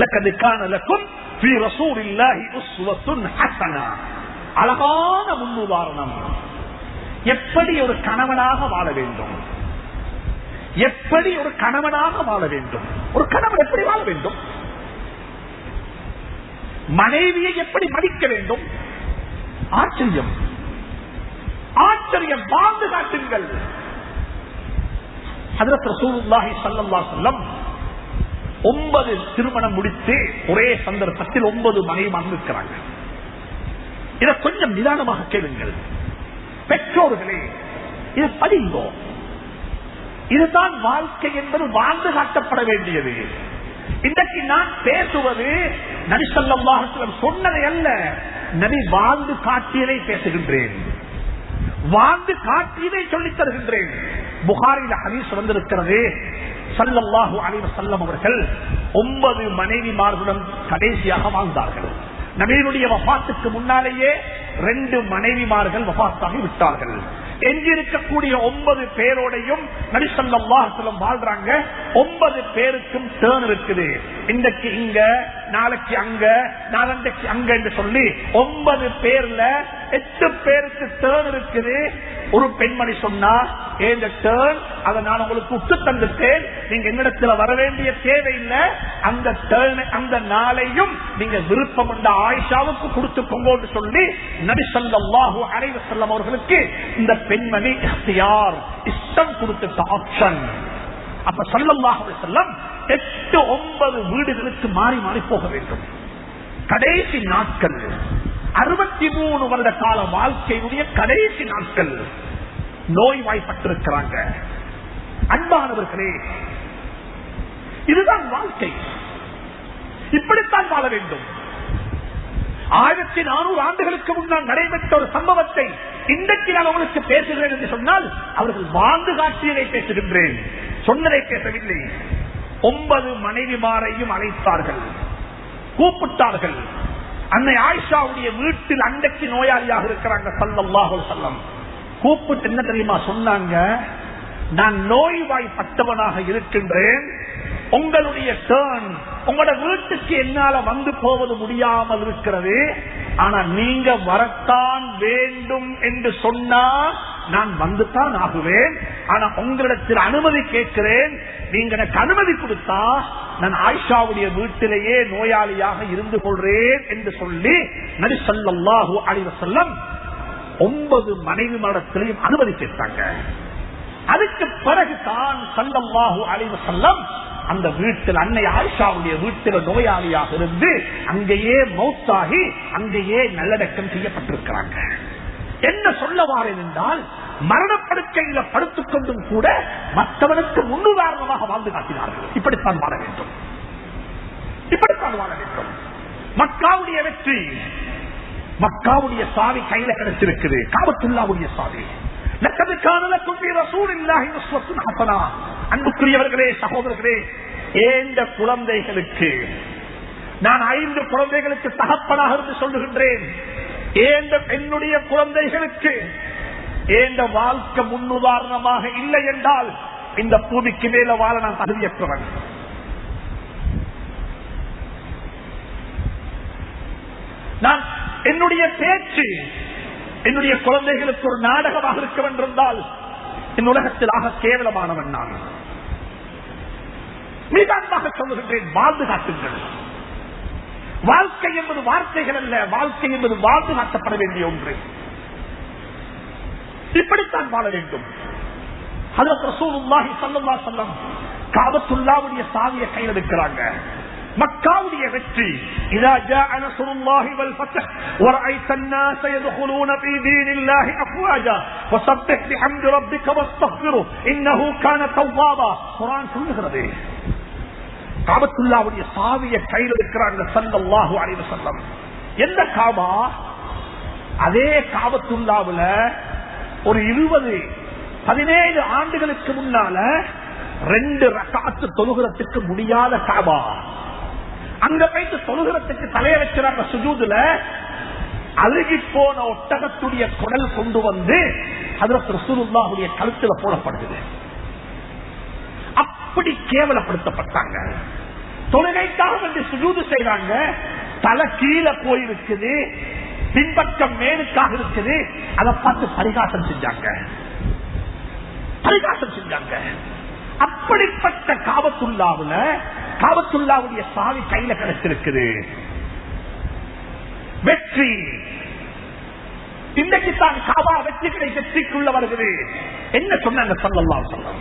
லக்கத் கான லக்கும் ஃபீ ரசூலில்லாஹி உஸ்வத்துன் ஹஸனா, அழகான முன்னுதாரணம். எப்படி ஒரு கணவனாக வாழ வேண்டும், எப்படி ஒரு கணவனாக வாழ வேண்டும், ஒரு கணவன் எப்படி வாழ வேண்டும், மனைவியை எப்படி மதிக்க வேண்டும், ஆச்சரியம் ஆச்சரியம், வாழ்ந்து காட்டுங்கள். ஹஜ்ரத் ரசூலுல்லாஹி ஸல்லல்லாஹு அலைஹி வஸல்லம் 9 திருமணம் முடித்து ஒரே சந்தர்ப்பத்தில் 9 மனைவிமார்கள் இருக்கிறாங்க. இதை கொஞ்சம் நிதானமாக கேளுங்கள் பெற்றோர்களே, இது படிங்கோ. இதுதான் வாழ்க்கை என்பது வாழ்ந்து காட்டப்பட வேண்டியது. இன்றைக்கு நான் பேசுவது நபி ஸல்லல்லாஹு அலைஹி வஸல்லம் சொன்னதை அல்ல, நபி வாழ்ந்து காட்டியதை பேசுகின்றேன், வாழ்ந்து காட்டியதை சொல்லித் தருகின்றேன். புகாரில ஹதீஸ் வந்திருக்கிறது, ஸல்லல்லாஹு அலைஹி வஸல்லம் அவர்கள் 9 மனைவிமார்களுடன் கடைசியாக வாழ்ந்தார்கள். நபியினுடைய வஃபாத்துக்கு முன்னாலேயே 2 மனைவிமார்கள் வஃபாத்தாகி விட்டார்கள். எஞ்சிருக்கக்கூடிய 9 பேரோடையும் நபி ஸல்லல்லாஹு அலைஹி வஸல்லம் வாழ்றாங்க. 9 பேருக்கும் டர்ன் இருக்குது. இன்றைக்கு இங்க, நாளைக்கு அங்க, நாளன்றைக்கு அங்க என்று சொல்லி 9 பேர்ல 8 பேருக்கு டர்ன் இருக்குது. ஒரு பெண்மணி சொன்னா, இந்த டர்ன் அதை நான் உங்களுக்கு விட்டு தந்துட்டேன், நீங்க என்னிடத்துல வர வேண்டிய தேவையில்லை, அந்த டர்ன் அந்த நாளையும் நீங்க விருப்பம் கொண்ட ஆயிஷாவுக்கு கொடுத்துக்கோங்க சொல்லி நபி ஸல்லல்லாஹு அலைஹி வஸல்லம் அவர்களுக்கு இந்த பெண்மணி இக்தியார், இஷ்டம் கொடுத்த ஆப்ஷன். அப்ப ஸல்லல்லாஹு அலைஹி வஸல்லம் 8-9 வீடுகளுக்கு மாறி மாறி போக வேண்டும். கடைசி நாட்கள் 63 வருட கால வாழ்க்கையுடைய கடைசி நாட்கள் நோய்வாய்ப்பட்டிருக்கிறாங்க. அன்பானவர்களே, இதுதான் வாழ்க்கை. இப்படித்தான் வாழ வேண்டும். 1400 ஆண்டுகளுக்கு முன்னால் நடைபெற்ற ஒரு சம்பவத்தை இன்றைக்கு நான் உங்களுக்கு பேசுகிறேன் என்று சொன்னால் அவர்கள் வாழ்ந்து காட்டியதை பேசுகின்றேன், சொன்னதை பேசவில்லை. 9 மனைவிமாரையும் அழைத்தார்கள், கூப்பிட்டார்கள். அன்னை ஆயிஷாவுடைய வீட்டில் அன்றைக்கு நோயாளியாக இருக்கிறாங்க ஸல்லல்லாஹு அலைஹி வஸல்லம். கூப்பிட்டு என்ன தெரியுமா சொன்னாங்க, நான் நோய்வாய்ப்பட்டவனாக இருக்கின்றேன், உங்களுடைய டர்ன், உங்களோட வீட்டுக்கு என்னால வந்து போவது முடியாமல் இருக்கிறது, ஆனா நீங்க வரத்தான் வேண்டும் என்று சொன்னா நான் வந்துதான் ஆகுவேன். ஆனா உங்களிடத்தில் அனுமதி கேட்கிறேன், நீங்க எனக்கு அனுமதி கொடுத்தா நான் ஆயிஷாவுடைய வீட்டிலேயே நோயாளியாக இருந்து கொள்றேன் என்று சொல்லி நபி ஸல்லல்லாஹு அலைஹி வஸல்லம் 9 மனைவி மடத்திலையும் அனுமதி கேட்டாங்க. அதுக்கு பிறகுதான் ஸல்லல்லாஹு அலைஹி வஸல்லம் அந்த வீட்டில் அன்னை ஆயிஷாவுடைய வீட்டில் நோயாளியாக இருந்து அங்கேயே மௌத்தாகி அங்கேயே நல்லடக்கம் செய்யப்பட்டிருக்கிறாங்க. என்ன சொல்ல வாரேன் என்றால், மரணப்படுக்கையில படுத்துக் கொண்டும் கூட மற்றவனுக்கு முன்னுதாரணமாக வாழ்ந்து காட்டினார்கள். இப்படித்தான் வாழ வேண்டும், இப்படித்தான் வாழ வேண்டும். மக்காவுடைய வெற்றி, மக்காவுடைய சாவி கையில கிடைச்சிருக்குது, காபத்துல்லாவுடைய சாவி. அன்புக்குரியவர்களே, சகோதரர்களே, ஏந்த குழந்தைகளுக்கு நான் 5 குழந்தைகளுக்கு தகப்பனாக இருந்து சொல்லுகின்றேன், என்னுடைய குழந்தைகளுக்கு ஏந்த வாழ்க்கை முன்னுதாரணமாக இல்லை என்றால் இந்த பூமிக்கு மேல வாழ நான் தகுதியற்றவன். நான் என்னுடைய பேச்சு என்னுடைய குழந்தைகளுக்கு ஒரு நாடகமாக இருக்க வென்றிருந்தால் என் உலகத்தில் ஆக கேவலமானவன் நான். மிக அன்பாக சொல்லுகின்றேன், வாழ்ந்து காட்டுங்கள். வாழ்க்கை என்பது வார்த்தைகள் அல்ல, வாழ்க்கை என்பது வாழ்ந்து காட்டப்பட வேண்டிய ஒன்று. இப்படித்தான் வாழ வேண்டும். ஹஜ்ரத் ரசூலுல்லாஹி ஸல்லல்லாஹு அலைஹி வஸல்லம் காபத்துல்லாவுடைய சாவியை கையில் எடுக்கிறாங்க. மக்காவுடைய வெற்றி, இதா ஜாஅ நஸ்ருல்லாஹி வல் ஃபத்ஹ் வரஅய்த الناس يدخلون في دين الله افواجا فسبح بحمد ربك واستغفره انه كان توابا. குர்ஆன் சொல்லுகிறது, காபத்துல்லாவுடைய சாவியை கையில் எடுக்கிறாங்க ஸல்லல்லாஹு அலைஹி வஸல்லம். எந்த காபா? அதே காபத்துல்லாவுல ஒரு 17 ஆண்டுகளுக்கு முன்னால 2 ரக்காத்து தொழுகிறதுக்கு முடியாத காபா. அங்க போயிட்டு தொழுகிறதுக்கு தலைய வச்சுறாங்க சுஜூதுல. அழுகி போன ஒட்டகத்துடைய குடல் கொண்டு வந்து ஹஜ்ரத் ரசூலுல்லாஹுடைய கழுத்துல போடப்படுது. அப்படி கேவலப்படுத்தப்பட்டாங்க. தொழுகைக்காக வந்து சுஜூது செய்றாங்க, தலை கீழே போயிருக்குது, பின்பக்கம் மேலுக்காக இருக்குது. அதை பார்த்து பரிகாசம் செஞ்சாங்க, பரிகாசம் செஞ்சாங்க. அப்படிப்பட்ட காபத்துல்லாவுல காபத்துல்லாவுடைய சாவி கையில கிடைச்சிருக்குது. வெற்றி இன்றைக்கு தான் காபா வெற்றிகளை வெற்றிக்குள்ள வருகிறது. என்ன சொன்னாங்க ஸல்லல்லாஹு அலைஹி வஸல்லம்?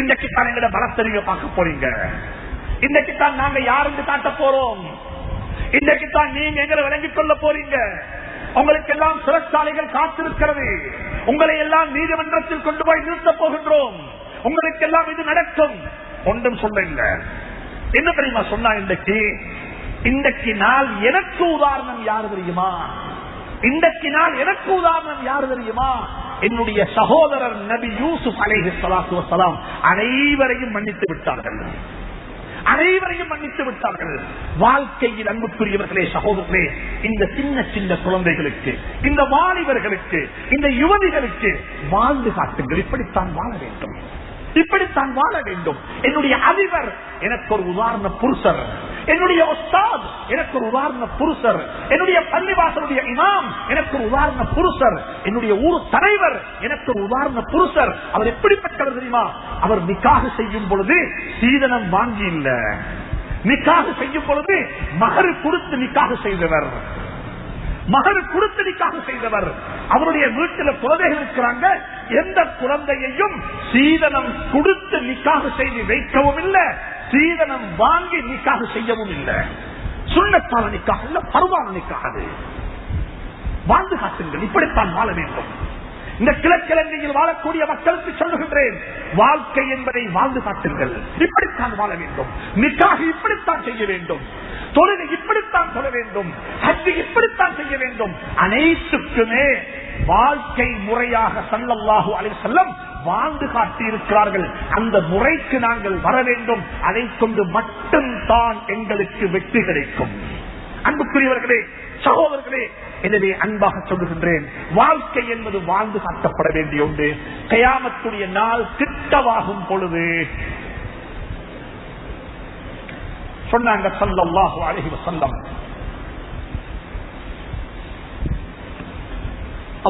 இன்றைக்கு தான் எங்களோட பலத்தறிவை பார்க்க போறீங்க. இன்றைக்கு தான் நாங்க யாருன்னு காட்ட போறோம். இன்றைக்கு தான் நீங்க எங்களை விளங்கிக் கொள்ள போறீங்க. உங்களுக்கு எல்லாம் சிறைச்சாலைகள் காத்திருக்கிறது. உங்களை எல்லாம் நீதிமன்றத்தில் கொண்டு போய் நிறுத்த போகின்றோம். உங்களுக்கு எல்லாம் இது நடக்கும். ஒன்றும் சொல்ல இல்லை. என்ன தெரியுமா சொன்னா, இன்றைக்கு நாள் எனக்கு உதாரணம் யாரு தெரியுமா? இன்றைக்கு நாள் எனக்கு உதாரணம் யாரு தெரியுமா? என்னுடைய சகோதரர் நபி யூசுப் அலைஹிஸ்ஸலாத்து வஸ்ஸலாம் அனைவரையும் மன்னித்து விட்டார்கள். அனைவரையும் மன்னித்து விட்டார்கள். வாழ்க்கையில் அன்புக்குரியவர்களே, சகோதரர்களே, இந்த சின்ன சின்ன குழந்தைகளுக்கு, இந்த வாலிபர்களுக்கு, இந்த யுவதிகளுக்கு வாழ்ந்து காட்டுங்கள். இப்படித்தான் வாழ வேண்டும், இப்படித்தான் வாழ வேண்டும். என்னுடைய அதிபர் எனக்கு ஒரு உதாரண புருஷர், என்னுடைய உஸ்தாத் எனக்கு ஒரு உதாரண புருஷர், என்னுடைய பள்ளிவாசலுடைய இமாம் எனக்கு ஒரு உதாரண புருஷர், என்னுடைய ஊர் தலைவர் எனக்கு ஒரு உதாரண புருஷர். அவர் எப்படிப்பட்டவர் தெரியுமா? அவர் நிக்காஹ் செய்யும் பொழுது சீதனம் வாங்கி இல்ல, நிக்காஹ் செய்யும் பொழுது மகர் கொடுத்து நிக்காஹ் செய்தவர், மகர் கொடுத்து நிக்காஹ் செய்தவர். அவருடைய வீட்டில் குழந்தைகள் இருக்கிறாங்க, எந்த குழந்தையையும் சீதனம் கொடுத்து நிக்காஹ் செய்து வைக்கவும் இல்லை, சீதனம் வாங்கி நிக்காஹ் செய்யவும் இல்லை. சுன்னத்தான நிக்காஹ் இல்ல, பருவான நிக்காஹ். வாழ்ந்து காட்டுங்கள். இப்படித்தான் வாழ வேண்டும். இந்த கிழக்கிழங்கையில் வாழக்கூடிய மக்களுக்கு சொல்லுகின்றேன், வாழ்க்கை என்பதை வாழ்ந்து காட்டுங்கள். இப்படித்தான் வாழ வேண்டும், நிக்காஹ் இப்படித்தான் செய்ய வேண்டும், தொழுகை இப்படித்தான் சொல்ல வேண்டும், ஹஜ் இப்படித்தான் செய்ய வேண்டும். அனைத்துக்குமே வாழ்க்கை முறையாக ஸல்லல்லாஹு அலைஹி வஸல்லம் வாழ்ந்து காட்டி இருக்கிறார்கள். அந்த முறைக்கு நாங்கள் வர வேண்டும். அதை கொண்டு மட்டும்தான் எங்களுக்கு வெற்றி கிடைக்கும். அன்புக்குரியவர்களே, சகோதரர்களே, எனவே அன்பாக சொல்லுகின்றேன், வாழ்க்கை என்பது வாழ்ந்து காட்டப்பட வேண்டிய ஒன்று. கியாமத்துடைய நாள் கிட்டவாகும் பொழுது சொன்னாங்க ஸல்லல்லாஹு அலைஹி வஸல்லம்,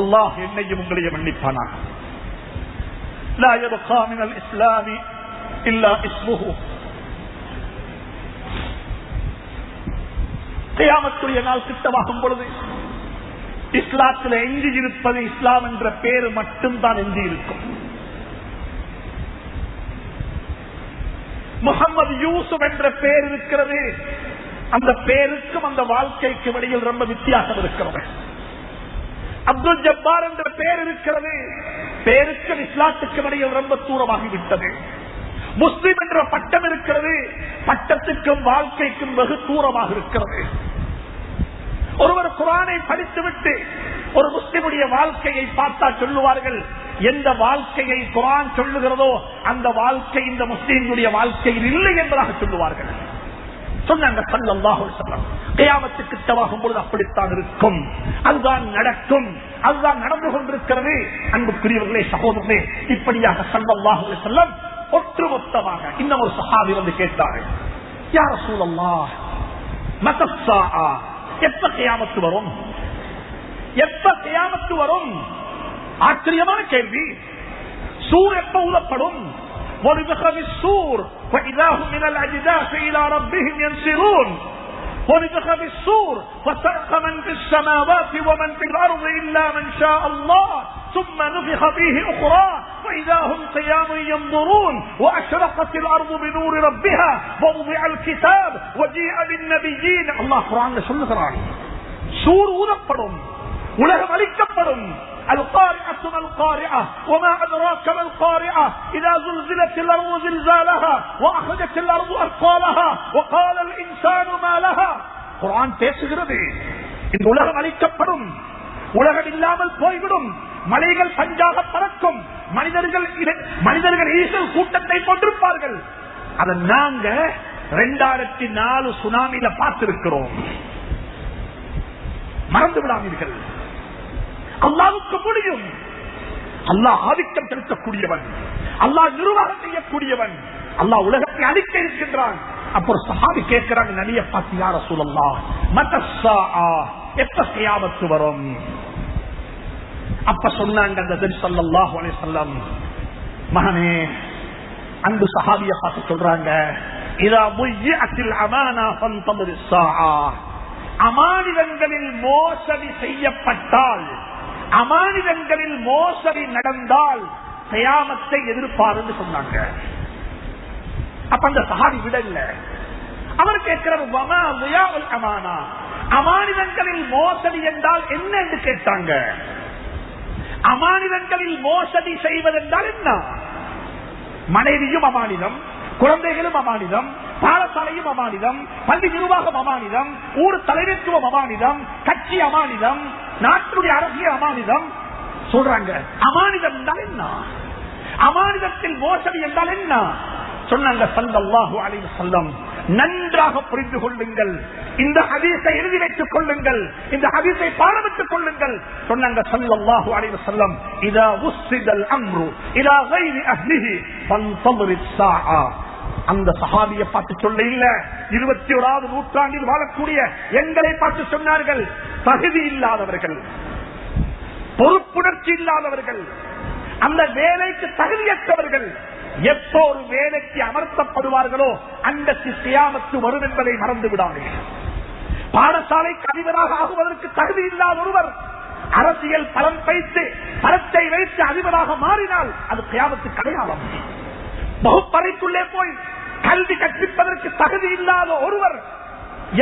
அல்லாஹ் என்னையும் உங்களையும் மன்னிப்பானாக. லா யப்கா மினல் இஸ்லாமி இல்லா இஸ்முஹு. கியாமத்துடைய நாள் கிட்டவாகும் பொழுது இஸ்லாத்தில் எஞ்சி இருப்பது இஸ்லாம் என்ற பேரு மட்டும்தான் எஞ்சி இருக்கும். முகமது யூசுப் என்ற பேர் இருக்கிறது. அந்த பேருக்கும் அந்த வாழ்க்கைக்கும் இடையில் ரொம்ப வித்தியாசம் இருக்கிறது. அப்துல் ஜப்பார் என்ற பேர் இருக்கிறது. பேருக்கும் இஸ்லாத்துக்கும் இடையில் ரொம்ப தூரமாகிவிட்டது. முஸ்லிம் என்ற பட்டம் இருக்கிறது. பட்டத்துக்கும் வாழ்க்கைக்கும் வெகு தூரமாக இருக்கிறது. ஒருவர் குர்ஆனை படித்துவிட்டு ஒரு முஸ்லிமுடைய வாழ்க்கையை பார்த்தா சொல்லுவார்கள், எந்த வாழ்க்கையை குர்ஆன் சொல்லுகிறதோ அந்த வாழ்க்கை இந்த முஸ்லிமுடைய வாழ்க்கையில் இல்லை என்பதாக சொல்லுவார்கள். சொன்னாங்க ஸல்லல்லாஹு அலைஹி வஸல்லம், கியாமத்து கிட்டவாகும் பொழுது அப்படித்தான் இருக்கும். அதுதான் நடக்கும், அதுதான் நடந்து கொண்டிருக்கிறது. அன்புக்குரியவர்களே, சகோதரர்களே, இப்படியாக ஸல்லல்லாஹு அலைஹி வஸல்லம் ஒட்டுமொத்தமாக இன்னும் ஒரு சஹாபி வந்து கேட்டார்கள், யா ரசூலல்லாஹ் மத்தஸ்ஸாஆ, எப்ப கியாமத்து வரும், எப்ப கியாமத்து வரும்? ஆச்சரியமான கேள்வி. சூர் எப்ப ஊதப்படும்? ونفخ بالصور فإذا هم من الأجداث إلى ربهم ينسلون ونفخ بالصور فصعق من في السماوات ومن في الأرض إلا من شاء الله ثم نفخ فيه أخرى فإذا هم قيام ينظرون وأشرقت الأرض بنور ربها ووضع الكتاب وجيء بالنبيين. الله قرآن சொல்லுகிறான், சூர் ஊதப்படும், உலகம் அழிக்கப்படும். القارعة ما القارعة وما أدراك ما القارعة إذا زلزلت الأرض زلزالها وأخرجت الأرض أثقالها وقال الإنسان ما لها. குர்ஆன் பேசுகிறது, இந்த உலகம் அழிக்கப்படும், உலகம் இல்லாமல் போய்விடும், மலைகள் பஞ்சாக பறக்கும், மனிதர்கள் ஈசல் கூட்டத்தை கொண்டிருப்பார்கள். அதை நாங்க 2004 சுனாமியில பார்த்திருக்கிறோம். மறந்து விடாதீர்கள். அல்லாஹ்வுக்கு முடியும். அல்லாஹ் ஆதிக்கம் செலுத்தக்கூடியவன், அல்லாஹ் நிர்வாகம் செய்யக்கூடியவன், அல்லாஹ் உலகத்தை அழிக்க இருக்கின்றான். அப்போ சஹாபி கேட்கிறாங்க, நபியை பார்த்து, யா ரசூலல்லாஹ் மத்தஸ்ஸாஆ, எப்ப கியாமத்து வரும்? அப்ப சொன்னாங்க நபி ஸல்லல்லாஹு அலைஹி வஸல்லம், மகனே, அன்பு சஹாபியை பார்த்து சொல்றாங்க, இதா முய்யத்தில் அமானா ஃபந்ததிஸ் ஸாஆ, அமானிதங்களில் மோசடி செய்யப்பட்டால், அமானிதங்களில் மோசடி நடந்தால் கியாமத்தை எதிர்பார்ந்து சொன்னாங்க. அப்ப அந்த சஹாபி விடல, அவர் கேட்கிறார், வமா ضياء அமானா, அமானிதங்களில் மோசடி என்றால் என்ன என்று கேட்டாங்க. அமானிதங்களில் மோசடி செய்வதென்றால் என்ன? மனைவியும் அமானிதம், குழந்தைகளும் அமானிதம், பாடசாலையும் அமானிதம், பள்ளி நிர்வாகம் அமானிதம், ஊர் தலைமைத்துவம் அமானிதம், கட்சி அமானிதம், நாட்டுடைய அரசியல் அமானிதம். சொல்றாங்க, அமானிதம் என்றால் என்ன? அமானிதத்தில் மோசடி என்றால் என்ன? சொன்னாங்க ஸல்லல்லாஹு அலைஹி வஸல்லம், நன்றாக புரிந்து கொள்ளுங்கள், இந்த ஹதீஸை எழுதி வைத்துக் கொள்ளுங்கள், இந்த ஹதீஸை பாடமிட்டுக் கொள்ளுங்கள். சொன்னாங்க ஸல்லல்லாஹு அலைஹி வஸல்லம், இதா உஸ்ஸிதல் அம்ரு இலா கைரி அஹ்லிஹி ஃபன்தظிரிஸ் ஸாஆ. அந்த சஹாபியை பார்த்து சொல்ல இல்ல, 21வது நூற்றாண்டில் வாழக்கூடிய எங்களை பார்த்து சொன்னார்கள், தகுதி இல்லாதவர்கள், பொறுப்புணர்ச்சி இல்லாதவர்கள், அந்த வேலைக்கு தகுதியற்றவர்கள் எப்போ ஒரு வேலைக்கு அமர்த்தப்படுவார்களோ அந்த கியாமத்து வரும் என்பதை மறந்து விடாதீர்கள். பாடசாலைக்கு அதிபராக ஆகுவதற்கு தகுதி இல்லாத ஒருவர் அரசியல் பலம் வைத்து பலத்தை வைத்து அதிபராக மாறினால் அது கியாமத்துக்கு அடையாளம். வகுப்பறைக்குள்ளே போய் கல்வி கற்பிப்பதற்கு தகுதி இல்லாத ஒருவர்,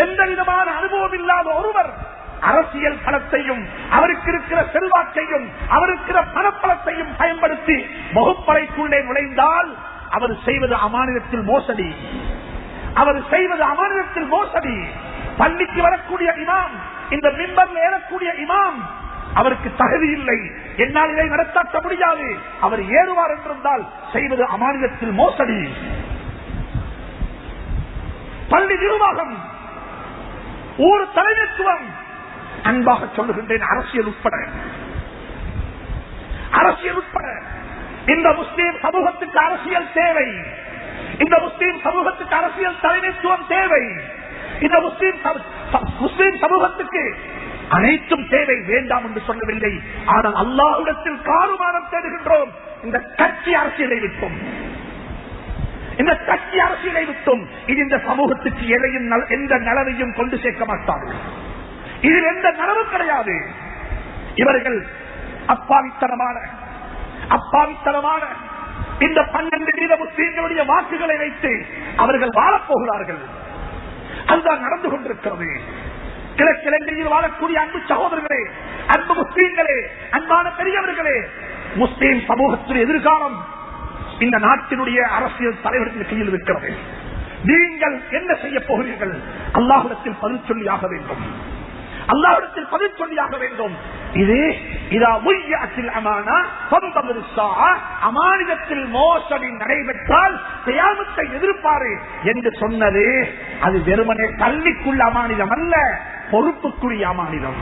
எந்த விதமான அனுபவம் இல்லாத ஒருவர் அரசியல் பலத்தையும் அவருக்கு இருக்கிற செல்வாக்கையும் அவருக்கு பணப்பலத்தையும் பயன்படுத்தி வகுப்பறைக்குள்ளே நுழைந்தால் அவர் செய்வது அமானிதத்தில் மோசடி. அவர் செய்வது அமானிதத்தில் மோசடி. பள்ளிக்கு வரக்கூடிய இமாம், இந்த மிம்பர்ல ஏறக்கூடிய இமாம், அவருக்கு தகுதி இல்லை, என்னால் இதை நடத்தாட்ட முடியாது, அவர் ஏறுவார் என்றிருந்தால் செய்வது அமானிதத்தில் மோசடி. பள்ளி நிர்வாகம், ஊர் தலைமைத்துவம், அன்பாக சொல்லுகின்றேன், அரசியல் உட்பட இந்த முஸ்லீம் சமூகத்துக்கு அரசியல் தேவை. இந்த முஸ்லீம் சமூகத்துக்கு அரசியல் தலைமைத்துவம் தேவை. இந்த முஸ்லீம் சமூகத்துக்கு அனைத்தும் தேவை, வேண்டாம் என்று சொல்லவில்லை. ஆனால் அல்லாஹ்விடத்தில் காருமானம் தேடுகின்றோம். இந்த கட்சி அரசியலை விட்டும், இந்த கட்சி அரசியலை விட்டும் இது இந்த சமூகத்துக்கு எந்த நலவையும் கொண்டு சேர்க்க மாட்டார்கள். இதில் எந்த நலவும் கிடையாது. இவர்கள் அப்பாவித்தனமான இந்த 12 முஸ்லீம்களுடைய வாக்குகளை வைத்து அவர்கள் வாழப்போகிறார்கள். அதுதான் நடந்து கொண்டிருக்கிறது. கிழக்கிழங்கையில் வாழக்கூடிய அன்பு சகோதரர்களே, அன்பு முஸ்லீம்களே, அன்பான பெரியவர்களே, முஸ்லீம் சமூகத்தின் எதிர்காலம் இந்த நாட்டினுடைய அரசியல் தலைவர்கள் கையில் இருக்கிறது. நீங்கள் என்ன செய்ய போகிறீர்கள்? அல்லாஹ்விடத்தில் பதில் சொல்லியாக வேண்டும். அல்லாஹ்விடத்தில் பதில் சொல்லியாக வேண்டும். அமானிதத்தில் மோசடி நடைபெற்றால் கியாமத்தை எதிர்ப்பாரு என்று சொன்னது அது வெறுமனே கல்விக்குள்ள அமானிதம் அல்ல, பொறுப்புக்குரிய அமானிதம்.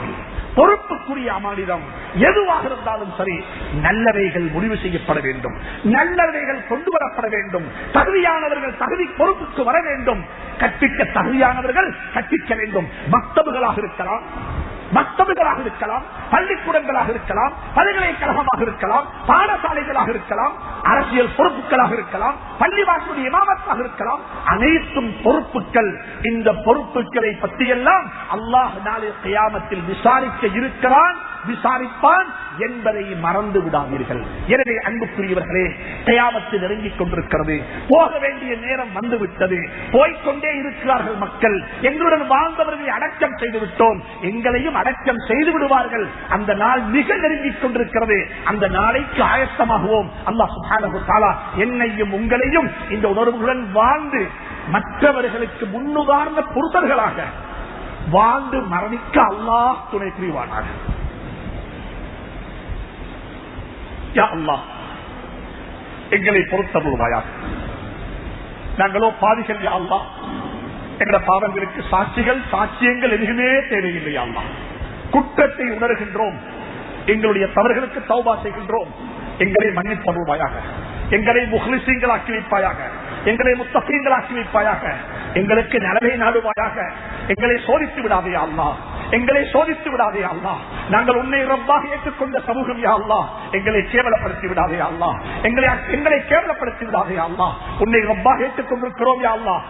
பொறுப்புக்குரிய அமானிதம் எதுவாக இருந்தாலும் சரி, நல்லவைகள் முடிவு செய்யப்பட வேண்டும், நல்லவைகள் கொண்டு வரப்பட வேண்டும். தகுதியானவர்கள் தகுதி பொறுப்புக்கு வர வேண்டும். கற்பிக்க தகுதியானவர்கள் கற்பிக்க வேண்டும். மக்தபுகளாக இருக்கலாம், பள்ளிக்கூடங்களாக இருக்கலாம், பல்கலைக்கழகமாக இருக்கலாம், பாடசாலைகளாக இருக்கலாம், அரசியல் பொறுப்புகளாக இருக்கலாம், பள்ளிவாசல் இமாமத்தாக இருக்கலாம். அனைத்தும் பொறுப்புகள். இந்த பொறுப்புகளை பற்றியெல்லாம் அல்லாஹ் நாளை கியாமத்தில் விசாரிப்பான் என்பதை மறந்து விடாதீர்கள். எனவே அன்புக்குரியவர்களே, கியாமத்து நெருங்கிக் கொண்டிருக்கிறது. போக வேண்டிய நேரம் வந்துவிட்டது. போய்கொண்டே இருக்கிறார்கள் மக்கள். எங்களுடன் வாழ்ந்தவர்களை அடக்கம் செய்து விட்டோம், எங்களையும் அடக்கம் செய்து விடுவார்கள். அந்த நாள் மிக நெருங்கிக் கொண்டிருக்கிறது. அந்த நாளைக்கு ஆயத்தமாகுவோம். அல்லாஹ் சுப்ஹானஹு வ தஆலா என்னையும் உங்களையும் இந்த உணர்வுகளுடன் வாழ்ந்து மற்றவர்களுக்கு முன்னுதாரண பொருத்தர்களாக வாழ்ந்து மரணிக்க அல்லாஹ் துணை புரிவானாக. யா அல்லாஹ், எங்களை பொறுத்தருள்வாயாக. நாங்களோ பாவிகள் யா அல்லாஹ். எங்களோட பாவங்களுக்கு சாட்சியங்கள் எதுவுமே தேவையில்லை யா அல்லாஹ். குற்றத்தை உணர்கின்றோம், எங்களுடைய தவறுகளுக்கு தௌபா செய்கின்றோம். எங்களை மன்னித்தருள்வாயாக. எங்களை முஹ்லிஸீன்களாக்கி வைப்பாயாக. எங்களை முத்தகீன்களாக்கி வைப்பாயாக. எங்களுக்கு நலவை நாடுவாயாக. எங்களை சோதித்து விடாதே அல்லாஹ், எங்களை சோதித்து விடாதே அல்லாஹ். நாங்கள் உன்னை ரப்பாக ஏற்றுக்கொண்ட சமூகம் யா அல்லாஹ். எங்களை கேவலப்படுத்தி விடாதே அல்லாஹ், எங்களை கேவலப்படுத்தி விடாதே அல்லாஹ். உன்னை ரப்பாக ஏற்றுக்கொண்டிருக்கிறோம் யா அல்லாஹ்.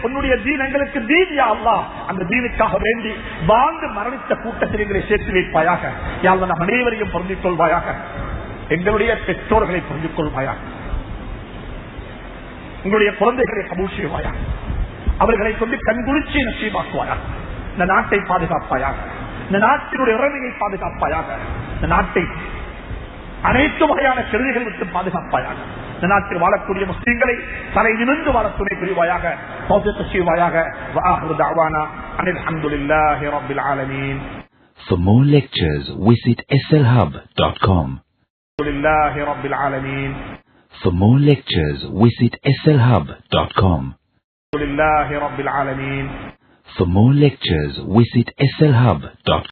உன்னுடைய தீன் எங்களுக்கு தீன் யா அல்லாஹ். அந்த தீனுக்காக வேண்டி வாழ்ந்து மரணித்த கூட்டத்தில் எங்களை சேர்த்து வைப்பாயாக. யா அல்லாஹ், நம் அனைவரையும் பொருந்திக் கொள்வாயாக. எங்களுடைய பெற்றோர்களை புரிந்து கொள்வாயாக. உங்களுடைய குழந்தைகளை கபூல் செய்வாயாக. அவர்களை கொண்டு கண்குளிர்ச்சி நசீபாக்குவாயாக. இந்த நாட்டை பாதுகாப்பாயாக. இந்த நாட்டினுடைய உரிமையை பாதுகாப்பாயாக. இந்த நாட்டை அனைத்து வகையான கருவிகள் விட்டு பாதுகாப்பாயாக. இந்த நாட்டில் வாழக்கூடிய முஸ்லிம்களை தலை நிமிர்ந்து வாழ துணை புரிவாயாக. செய்வாயாக. அல்ஹம்துலில்லாஹி ரப்பில் ஆலமீன். For more lectures, visit slhub.com. Alhamdulillahi Rabbil Alameen. For more lectures, visit slhub.com. Alhamdulillahi Rabbil Alameen. For more lectures, visit slhub.com.